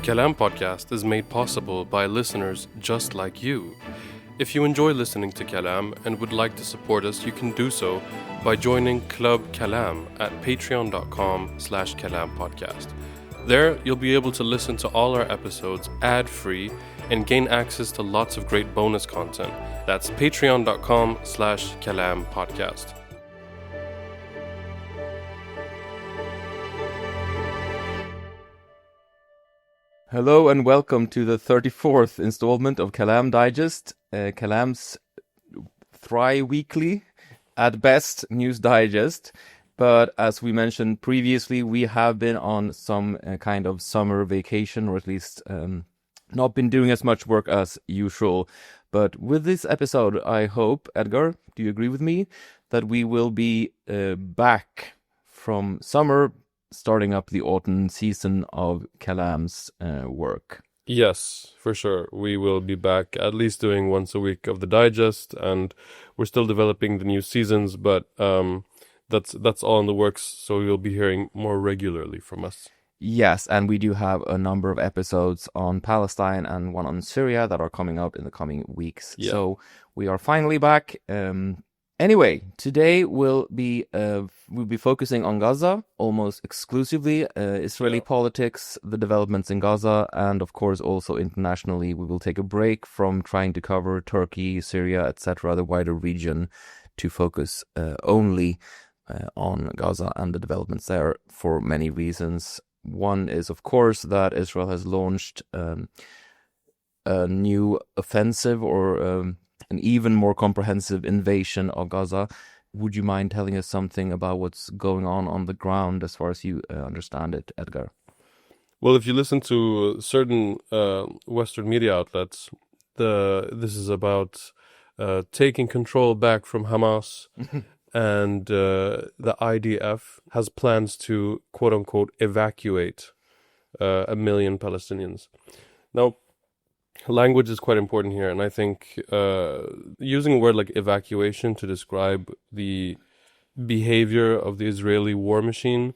Kalam Podcast is made possible by listeners just like you. If you enjoy listening to Kalam and would like to support us, you can do so by joining Club Kalam at patreon.com/Kalam Podcast. There, you'll be able to listen to all our episodes ad-free and gain access to lots of great bonus content. That's patreon.com/Kalam Podcast. Hello and welcome to the 34th installment of Kalam Digest, Kalam's tri-weekly, at best, news digest. But as we mentioned previously, we have been on some kind of summer vacation, or at least not been doing as much work as usual. But with this episode, I hope, Edgar, do you agree with me, that we will be back from summer, starting up the autumn season of Kalam's work? Yes, for sure. We will be back at least doing once a week of the digest, and we're still developing the new seasons, but that's all in the works, so you'll be hearing more regularly from us. Yes, and we do have a number of episodes on Palestine and one on Syria that are coming out in the coming weeks. Yeah. So we are finally back. Anyway, today we'll be focusing on Gaza almost exclusively, Israeli politics, the developments in Gaza, and of course also internationally. We will take a break from trying to cover Turkey, Syria, etc., the wider region, to focus only on Gaza and the developments there for many reasons. One is, of course, that Israel has launched a new offensive, or an even more comprehensive invasion of Gaza. Would you mind telling us something about what's going on the ground as far as you understand it, Edgar? Well, if you listen to certain Western media outlets, this is about taking control back from Hamas, and the IDF has plans to, quote-unquote, evacuate 1 million Palestinians. Now, language is quite important here, and I think using a word like evacuation to describe the behavior of the Israeli war machine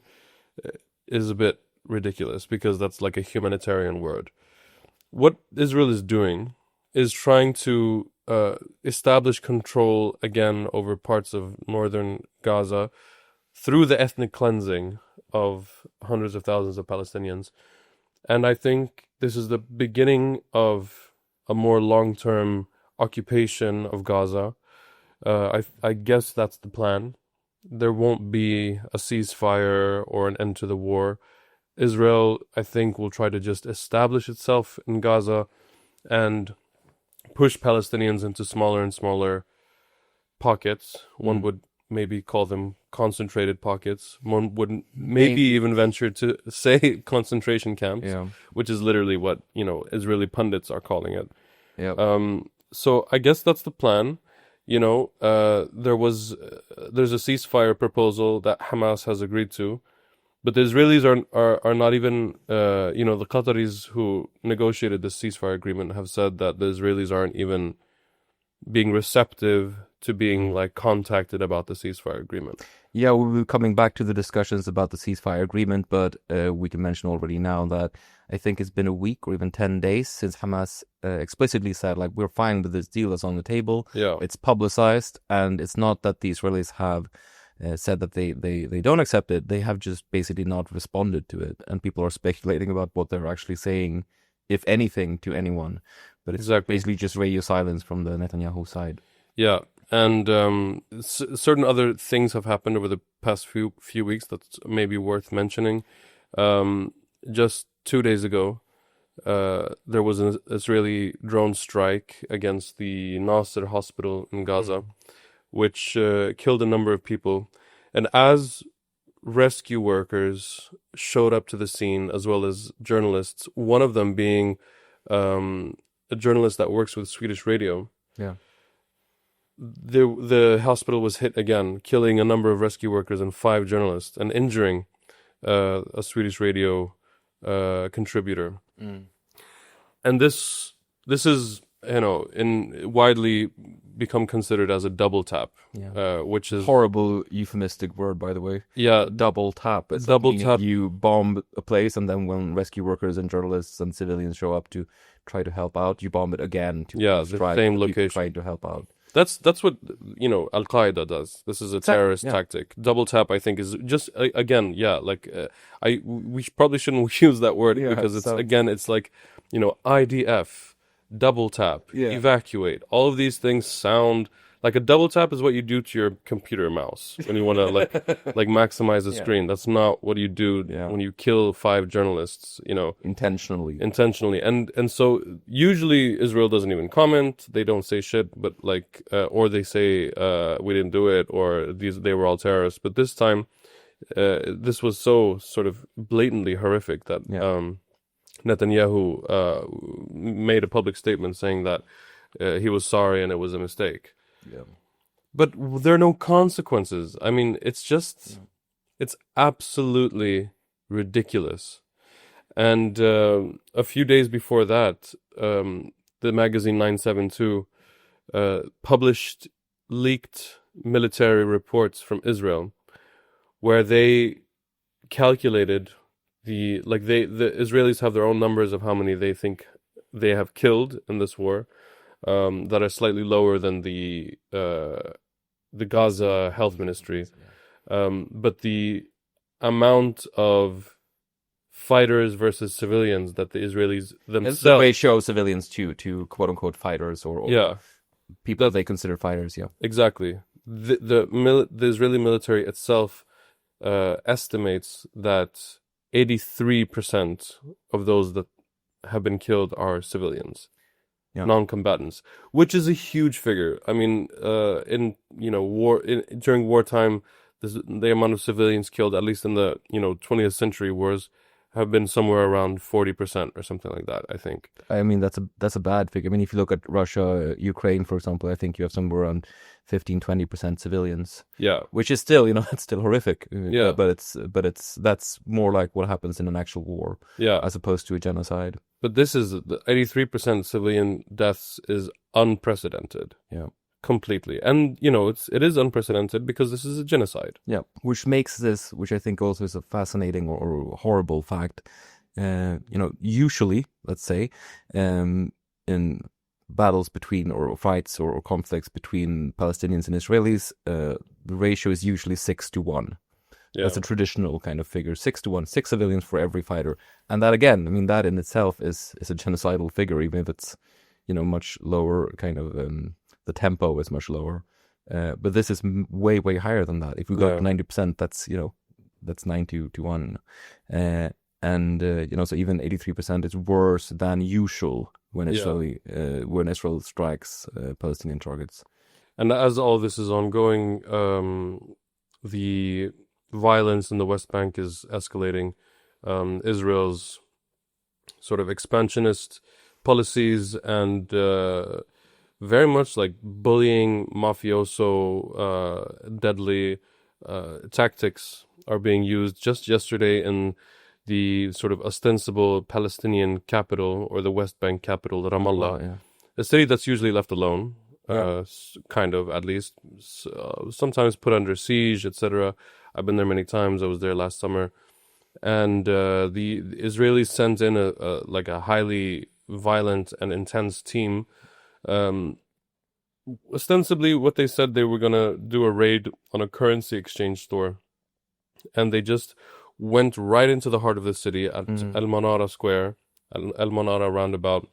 is a bit ridiculous, because that's like a humanitarian word. What Israel is doing is trying to establish control again over parts of northern Gaza through the ethnic cleansing of hundreds of thousands of Palestinians. And I think this is the beginning of a more long-term occupation of Gaza. I guess that's the plan. There won't be a ceasefire or an end to the war. Israel, I think, will try to just establish itself in Gaza and push Palestinians into smaller and smaller pockets. One would maybe call them concentrated pockets. One would maybe even venture to say concentration camps, which is literally what, Israeli pundits are calling it. So I guess that's the plan. There's a ceasefire proposal that Hamas has agreed to, but the Israelis are not even, the Qataris who negotiated this ceasefire agreement have said that the Israelis aren't even being receptive to being contacted about the ceasefire agreement. Yeah, we'll be coming back to the discussions about the ceasefire agreement, but we can mention already now that I think it's been a week or even 10 days since Hamas explicitly said, we're fine with this deal that's on the table. Yeah. It's publicized, and it's not that the Israelis have said that they don't accept it. They have just basically not responded to it, and people are speculating about what they're actually saying, if anything, to anyone. But it's basically just radio silence from the Netanyahu side. Yeah. And certain other things have happened over the past few weeks that's maybe worth mentioning. Just 2 days ago, there was an Israeli drone strike against the Nasser hospital in Gaza, which killed a number of people. And as rescue workers showed up to the scene, as well as journalists, one of them being a journalist that works with Swedish radio, the hospital was hit again, killing a number of rescue workers and 5 journalists, and injuring a Swedish radio contributor. And this is widely become considered as a double tap, which is horrible euphemistic word, by the way. Yeah, double tap. It's double like tap. You bomb a place, and then when rescue workers and journalists and civilians show up to try to help out, you bomb it again to the same location, trying to help out. That's what Al Qaeda does. This is a terrorist tactic. Double tap, I think, is just again, we probably shouldn't use that word because it's like IDF, double tap, evacuate. All of these things sound like a double tap is what you do to your computer mouse when you want to like maximize the screen. That's not what you do when you kill 5 journalists, intentionally. And so usually Israel doesn't even comment. They don't say shit, but or they say we didn't do it, or they were all terrorists. But this time, this was so sort of blatantly horrific that Netanyahu made a public statement saying that he was sorry and it was a mistake. Yeah. But there are no consequences. I mean, it's absolutely ridiculous. And a few days before that, the magazine 972 published leaked military reports from Israel where they calculated the Israelis have their own numbers of how many they think they have killed in this war. That are slightly lower than the Gaza Health Ministry, but the amount of fighters versus civilians that the Israelis themselves, it's the ratio of civilians to quote unquote fighters or people they consider fighters. Yeah, exactly. The Israeli military itself estimates that 83% of those that have been killed are civilians. Non-combatants, which is a huge figure. I mean, during wartime, the amount of civilians killed, at least in the 20th century wars, have been somewhere around 40% or something like that, I think. I mean, that's a bad figure. I mean, if you look at Russia, Ukraine, for example, I think you have somewhere around 15-20% civilians. Yeah, which is still, it's still horrific. Yeah, but that's more like what happens in an actual war. Yeah, as opposed to a genocide. But this is the 83% civilian deaths is unprecedented. Yeah. Completely. And, it is unprecedented because this is a genocide. Yeah. Which makes this, which I think also is a fascinating or horrible fact, usually, let's say, in battles between or fights or conflicts between Palestinians and Israelis, the ratio is usually 6-1. Yeah. That's a traditional kind of figure, 6-1, 6 civilians for every fighter. And that, again, I mean, that in itself is a genocidal figure, even if it's, much lower, kind of, the tempo is much lower. But this is way, way higher than that. If we go to 90%, that's 9-1. So even 83% is worse than usual when Israel strikes Palestinian targets. And as all this is ongoing, the violence in the West Bank is escalating. Israel's sort of expansionist policies and very much like bullying, mafioso, deadly tactics are being used. Just yesterday in the sort of ostensible Palestinian capital, or the West Bank capital, Ramallah, a city that's usually left alone, kind of, at least, sometimes put under siege, etc. I've been there many times. I was there last summer. And the Israelis sent in a highly violent and intense team. Ostensibly, what they said, they were going to do a raid on a currency exchange store. And they just went right into the heart of the city at El Manara Square, El Manara roundabout,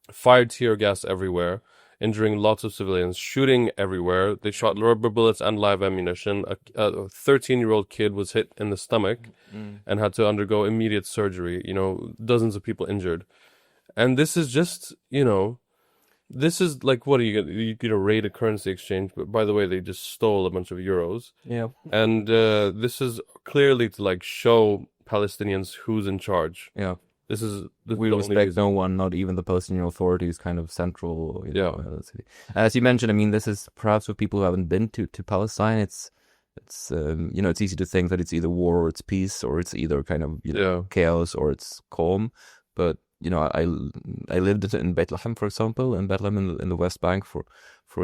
fired tear gas everywhere, injuring lots of civilians, shooting everywhere. They shot rubber bullets and live ammunition. A 13-year-old kid was hit in the stomach and had to undergo immediate surgery. Dozens of people injured. And this is just, this is like, what are you going to raid a currency exchange? But by the way, they just stole a bunch of euros. Yeah. And this is clearly to show Palestinians who's in charge. Yeah. We respect no one, not even the Palestinian authorities, kind of central. City. As you mentioned, I mean, this is perhaps for people who haven't been to Palestine. It's easy to think that it's either war or it's peace, or it's either kind of chaos or it's calm. But I lived in Bethlehem, for example, in Bethlehem in the West Bank for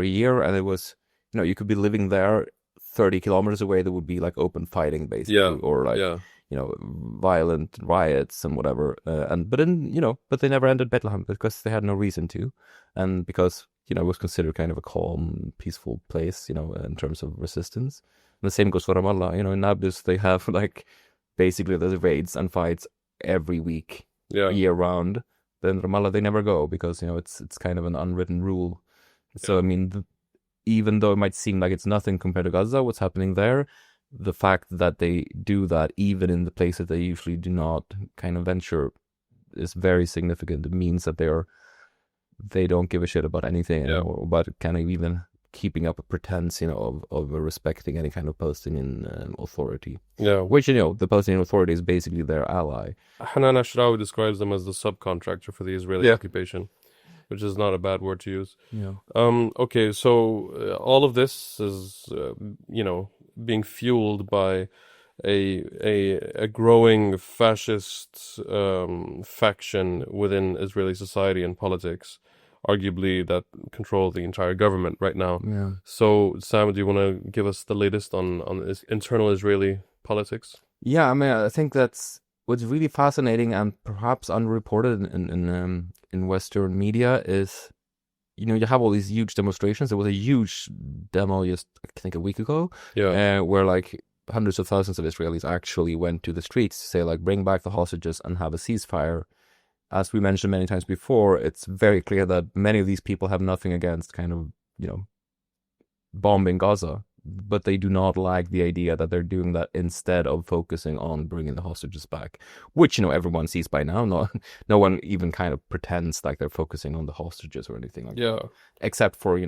a year, and it was, you could be living there 30 kilometers away, there would be like open fighting basically, or like, violent riots and whatever. But they never entered Bethlehem because they had no reason to, and because it was considered kind of a calm, peaceful place, in terms of resistance. And the same goes for Ramallah. In Nablus they have like basically there's raids and fights every week, year round. Then Ramallah they never go because it's kind of an unwritten rule. So I mean, even though it might seem like it's nothing compared to Gaza, what's happening there, the fact that they do that even in the places they usually do not kind of venture is very significant. It means that they don't give a shit about anything, or about kind of even keeping up a pretense, of respecting any kind of Palestinian authority. Yeah, which the Palestinian Authority is basically their ally. Hanan Ashrawi describes them as the subcontractor for the Israeli occupation, which is not a bad word to use. Yeah. Okay, so all of this is, being fueled by a growing fascist faction within Israeli society and politics, arguably that control the entire government right now. Yeah. So, Sam, do you want to give us the latest on internal Israeli politics? Yeah, I mean, I think that's what's really fascinating and perhaps underreported in Western media is, you have all these huge demonstrations. There was a huge demo just, I think, a week ago, where like hundreds of thousands of Israelis actually went to the streets to say, like, bring back the hostages and have a ceasefire. As we mentioned many times before, it's very clear that many of these people have nothing against kind of, bombing Gaza, but they do not like the idea that they're doing that instead of focusing on bringing the hostages back, which, everyone sees by now. No one even kind of pretends like they're focusing on the hostages or anything like that. Except for,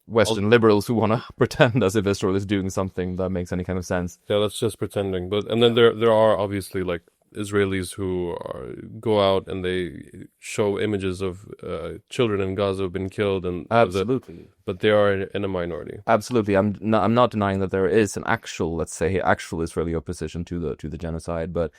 Western liberals who want to pretend as if Israel is doing something that makes any kind of sense. Yeah, that's just pretending. And then there are obviously like Israelis who go out and they show images of children in Gaza who've been killed, and absolutely, but they are in a minority. Absolutely, I'm not denying that there is an actual Israeli opposition to the genocide, but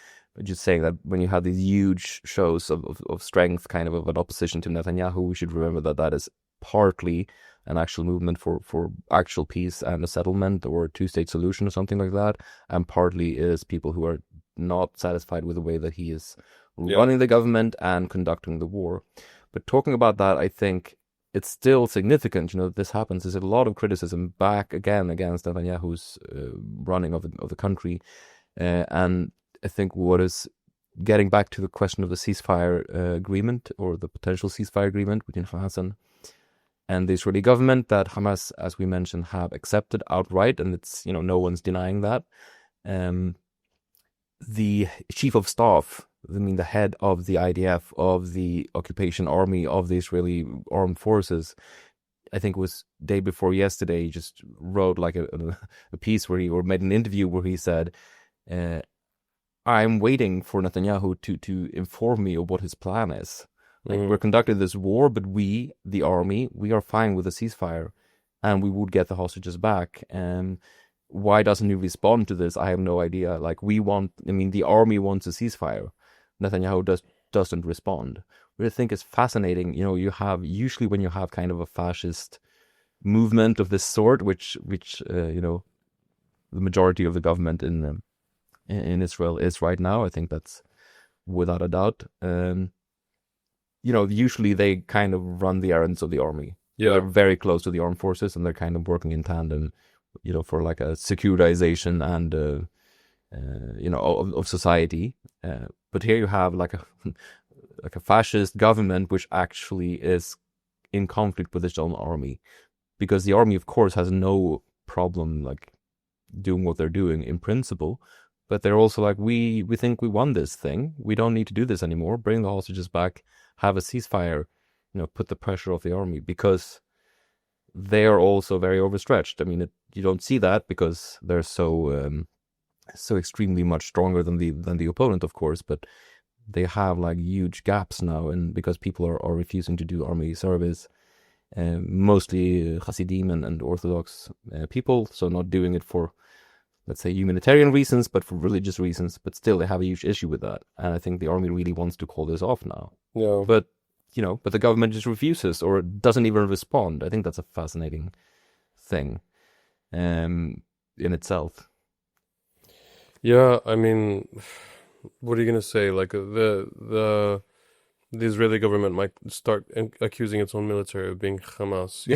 just saying that when you have these huge shows of strength, kind of an opposition to Netanyahu, we should remember that is partly an actual movement for actual peace and a settlement or a two-state solution or something like that, and partly is people who are not satisfied with the way that he is running the government and conducting the war. But talking about that, I think it's still significant, this happens. There's a lot of criticism back again against Netanyahu's running of the country. And I think what is getting back to the question of the ceasefire agreement, or the potential ceasefire agreement between Hamas and the Israeli government, that Hamas, as we mentioned, have accepted outright, and it's, no one's denying that. The chief of staff, the head of the IDF, of the occupation army, of the Israeli armed forces, I think it was day before yesterday, he just wrote like a piece or made an interview where he said, I'm waiting for Netanyahu to inform me of what his plan is. Like, we're conducting this war, but we, the army, we are fine with a ceasefire, and we would get the hostages back. And why doesn't he respond to this? I have no idea. Like, the army wants a ceasefire. Netanyahu doesn't respond. What I think is fascinating, you have, usually when you have kind of a fascist movement of this sort, which the majority of the government in Israel is right now, I think that's without a doubt. Usually they kind of run the errands of the army. Yeah. They're very close to the armed forces, and they're kind of working in tandem, for like a securitization and, of society. But here you have like a fascist government, which actually is in conflict with its own army, because the army, of course, has no problem like doing what they're doing in principle. But they're also like, we think we won this thing. We don't need to do this anymore. Bring the hostages back. Have a ceasefire. Put the pressure off the army, because they are also very overstretched. I mean, you don't see that because they're so extremely much stronger than the opponent, of course. But they have like huge gaps now, and because people are refusing to do army service, mostly Hasidim and Orthodox people, so not doing it for let's say, humanitarian reasons, but for religious reasons. But still, they have a huge issue with that. And I think the army really wants to call this off now. Yeah. But the government just refuses or doesn't even respond. I think that's a fascinating thing in itself. Yeah, I mean, what are you gonna say? Like the Israeli government might start accusing its own military of being Hamas.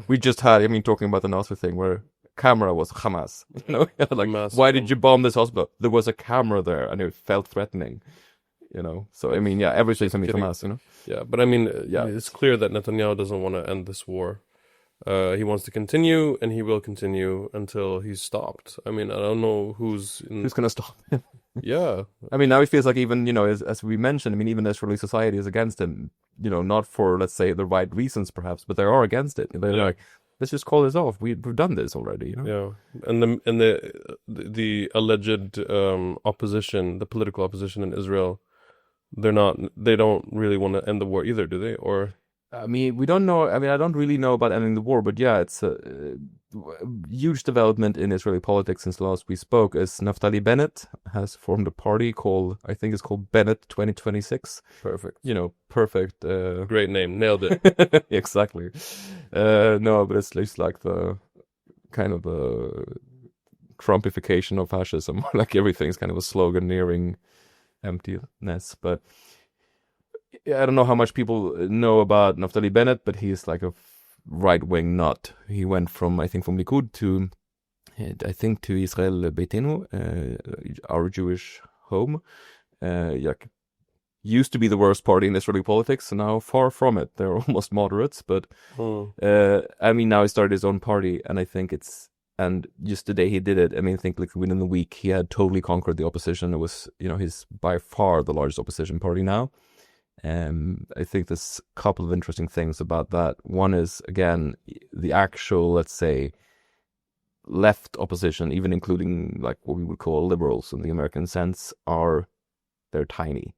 We just had, talking about the Nasser thing where camera was Hamas. Like, Hamas. why did you bomb this hospital? There was a camera there and it felt threatening. So everything's gonna be Hamas. Yeah, but I mean, it's clear that Netanyahu doesn't want to end this war. He wants to continue, and he will continue until he's stopped. I mean, I don't know who's gonna stop him. Yeah. I mean, now it feels like even, as we mentioned, even Israeli society is against him, not for, let's say, the right reasons, perhaps, but they are against it. They're like, let's just call this off. We've done this already, Yeah. And the alleged opposition, the political opposition in Israel, they don't really want to end the war either, do they? Or we don't know. I don't really know about ending the war, but yeah, it's a huge development in Israeli politics since last we spoke. Is Naftali Bennett has formed a party called Bennett 2026. Perfect. Perfect. Great name. Nailed it. Exactly. No, but it's like the kind of the Trumpification of fascism. Like everything's kind of a sloganeering emptiness, but I don't know how much people know about Naftali Bennett, but he's like a right-wing nut. He went from Likud to Israel Beitenu, our Jewish home. Used to be the worst party in Israeli politics, so now far from it. They're almost moderates, but now he started his own party, and I think and just the day he did it, I think like within the week he had totally conquered the opposition. It was, he's by far the largest opposition party now. I think there's a couple of interesting things about that. One is, again, the actual, let's say, left opposition, even including like what we would call liberals in the American sense, they're tiny.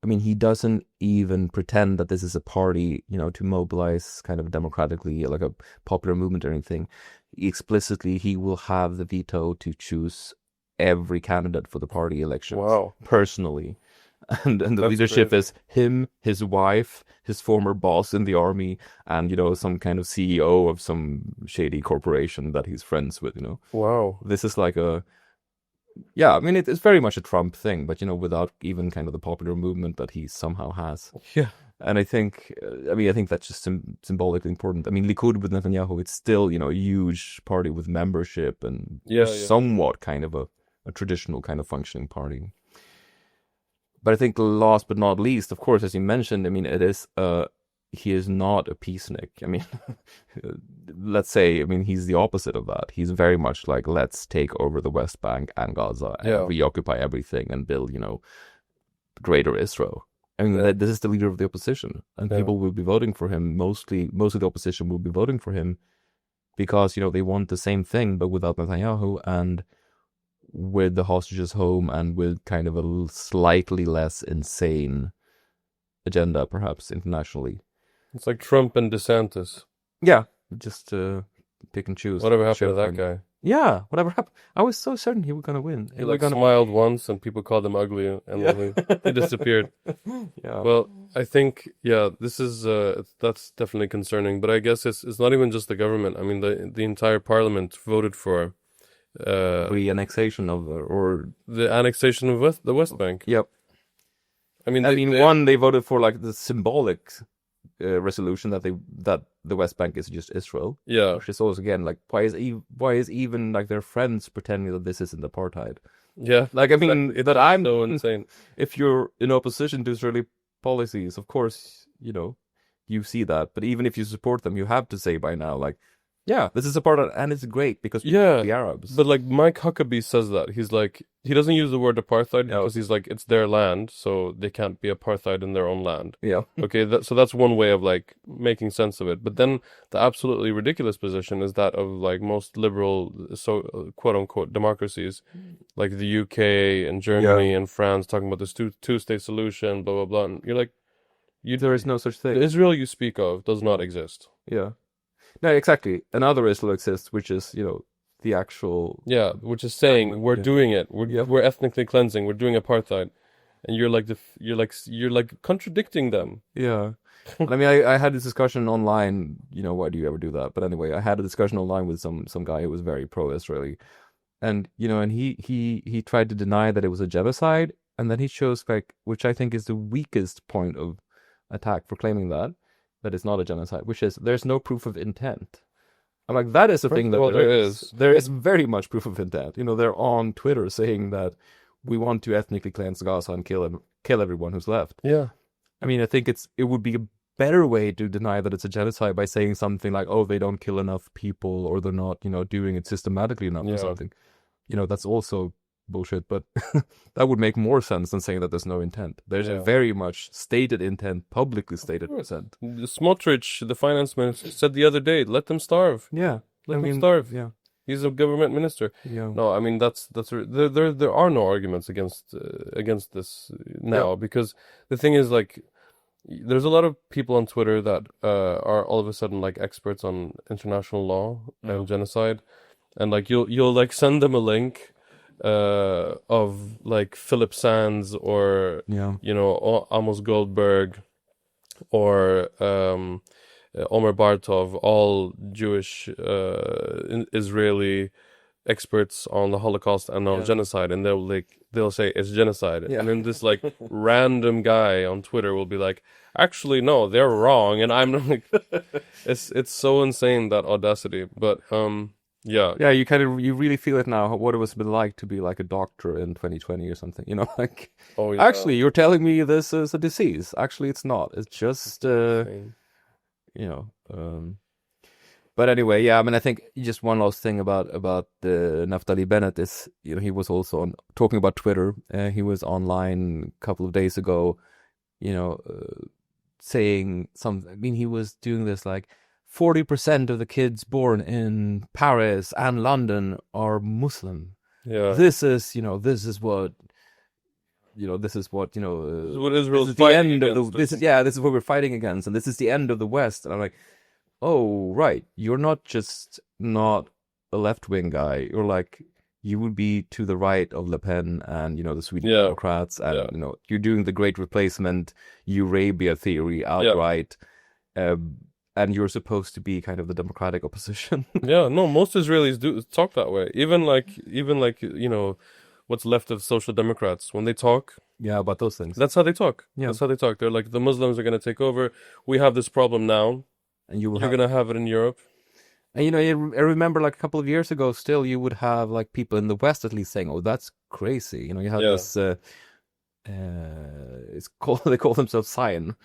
He doesn't even pretend that this is a party, to mobilize kind of democratically, like a popular movement or anything. He will have the veto to choose every candidate for the party elections. Wow. Personally. And the leadership is him, his wife, his former boss in the army, and, some kind of CEO of some shady corporation that he's friends with, Wow. This is like it's very much a Trump thing, but, without even kind of the popular movement that he somehow has. Yeah. And I think, that's just symbolically important. Likud with Netanyahu, it's still, a huge party with membership and somewhat kind of a traditional kind of functioning party. But I think last but not least, of course, as you mentioned, it is, he is not a peacenik. Let's say, he's the opposite of that. He's very much like, let's take over the West Bank and Gaza and reoccupy everything and build, greater Israel. This is the leader of the opposition, and people will be voting for him. Most of the opposition will be voting for him because, they want the same thing, but without Netanyahu and with the hostages home and with kind of a slightly less insane agenda, perhaps internationally. It's like Trump and DeSantis. Yeah, just pick and choose. Whatever happened to that guy? Yeah, whatever happened. I was so certain he was going to win. He smiled once and people called him ugly and then he disappeared. Yeah. Well, I think, this is, that's definitely concerning. But I guess it's not even just the government. The entire parliament voted for re-annexation or the annexation of the West Bank. Yep. They voted for like the symbolic resolution that the West Bank is just Israel. Yeah. Which is also, again, like, why is even like their friends pretending that this isn't apartheid? Yeah. Like, that I'm so insane. If you're in opposition to Israeli policies, of course, you see that. But even if you support them, you have to say by now, like, yeah, this is apartheid, and it's great because the Arabs. But like Mike Huckabee says that he's like, he doesn't use the word apartheid because he's like, it's their land, so they can't be apartheid in their own land. Yeah. Okay, so that's one way of like making sense of it. But then the absolutely ridiculous position is that of like most liberal, so quote unquote democracies, like the UK and Germany and France, talking about this two-state solution, blah blah blah. And you're like, there is no such thing. The Israel you speak of does not exist. Yeah. No, exactly. Another Israel exists, which is, the actual. Yeah, which is saying we're doing it. Yeah. We're ethnically cleansing. We're doing apartheid, and you're like contradicting them. Yeah. And I mean, I had this discussion online, why do you ever do that? But anyway, I had a discussion online with some guy who was very pro-Israeli. And, and he tried to deny that it was a genocide. And then he chose, like, which I think is the weakest point of attack for claiming that it's not a genocide, which is there's no proof of intent. I'm like, that is a thing that there is. There is very much proof of intent. They're on Twitter saying that we want to ethnically cleanse Gaza and kill everyone who's left. Yeah. I mean, I think it would be a better way to deny that it's a genocide by saying something like, oh, they don't kill enough people, or they're not, doing it systematically enough or something. That's also bullshit, but that would make more sense than saying that there's no intent. There's a very much stated intent, publicly stated intent. Smotrich, the finance minister, said the other day, let them starve. Yeah. Let them starve. Yeah. He's a government minister. Yeah. No, I mean there are no arguments against this now, because the thing is, like, there's a lot of people on Twitter that are all of a sudden like experts on international law and genocide, and like you'll like send them a link of like Philip Sands or Amos Goldberg or Omer Bartov, all Jewish Israeli experts on the Holocaust and on genocide, and they'll say it's genocide, and then this like random guy on Twitter will be like, actually no, they're wrong, and I'm like, it's so insane, that audacity. But yeah, you really feel it now, what it was been like to be like a doctor in 2020 or something, like, actually you're telling me this is a disease, actually it's not, it's just but anyway, I mean, I think just one last thing about Naftali Bennett is, he was also talking about Twitter. He was online a couple of days ago, saying something. I mean, he was doing this like 40% of the kids born in Paris and London are Muslim. Yeah, this is what this is what Israel's the end of this is what we're fighting against, and this is the end of the West. And I'm like, oh, right. You're not just not a left-wing guy. You're like, you would be to the right of Le Pen and, the Swedish Democrats. And, you're doing the great replacement, Eurabia theory outright. And you're supposed to be kind of the democratic opposition. Yeah, no, most Israelis do talk that way. Even like, what's left of Social Democrats, when they talk. Yeah, about those things. That's how they talk. Yeah. That's how they talk. They're like, the Muslims are going to take over. We have this problem now. And you're going to have it in Europe. And, I remember like a couple of years ago, still, you would have like people in the West at least saying, oh, that's crazy. You have this, they call themselves Zion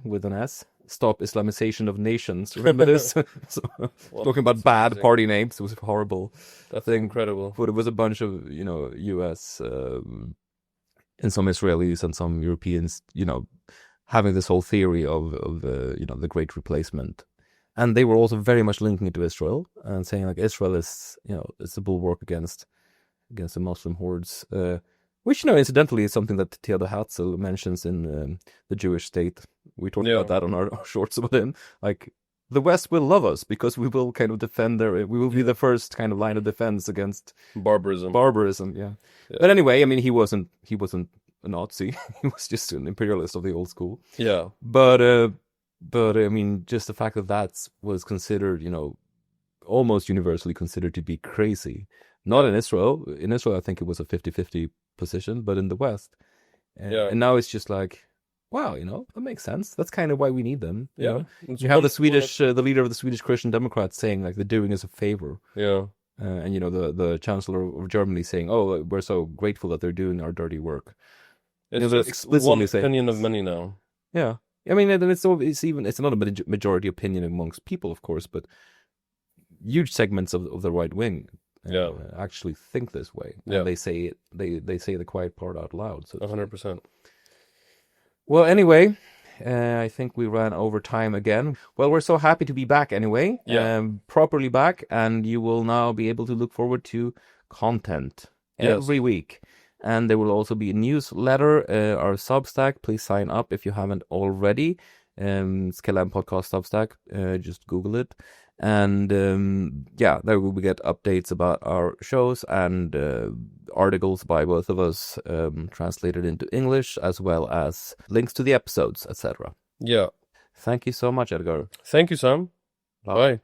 with an S. Stop Islamization of Nations. Remember this? Talking about bad party names. It was horrible. That's incredible. But it was a bunch of, US and some Israelis and some Europeans, having this whole theory of the great replacement. And they were also very much linking it to Israel and saying like Israel is, it's a bulwark against the Muslim hordes, which, incidentally is something that Theodor Herzl mentions in The Jewish State. We talked about that on our shorts about him. Like, the West will love us because we will kind of defend we will be the first kind of line of defense against barbarism. Yeah. But anyway, I mean, he wasn't a Nazi. He was just an imperialist of the old school. Yeah. But I mean, just the fact that was considered, almost universally considered to be crazy. Not in Israel. In Israel, I think it was a 50-50 position, but in the West. And now it's just like, wow, that makes sense. That's kind of why we need them. Yeah. You have the leader of the Swedish Christian Democrats saying like they're doing us a favor. Yeah. And the Chancellor of Germany saying, oh, we're so grateful that they're doing our dirty work. It's one opinion of many now. Yeah. I mean, it's not a majority opinion amongst people, of course, but huge segments of the right wing actually think this way. Yeah. And they say the quiet part out loud. So 100%. Well, anyway, I think we ran over time again. Well, we're so happy to be back anyway. Properly back, and you will now be able to look forward to content every week. And there will also be a newsletter, our Substack. Please sign up if you haven't already. It's Kalam Podcast Substack. Just Google it. And there we will get updates about our shows and articles by both of us translated into English, as well as links to the episodes, etc. Yeah. Thank you so much, Edgar. Thank you, Sam. Bye.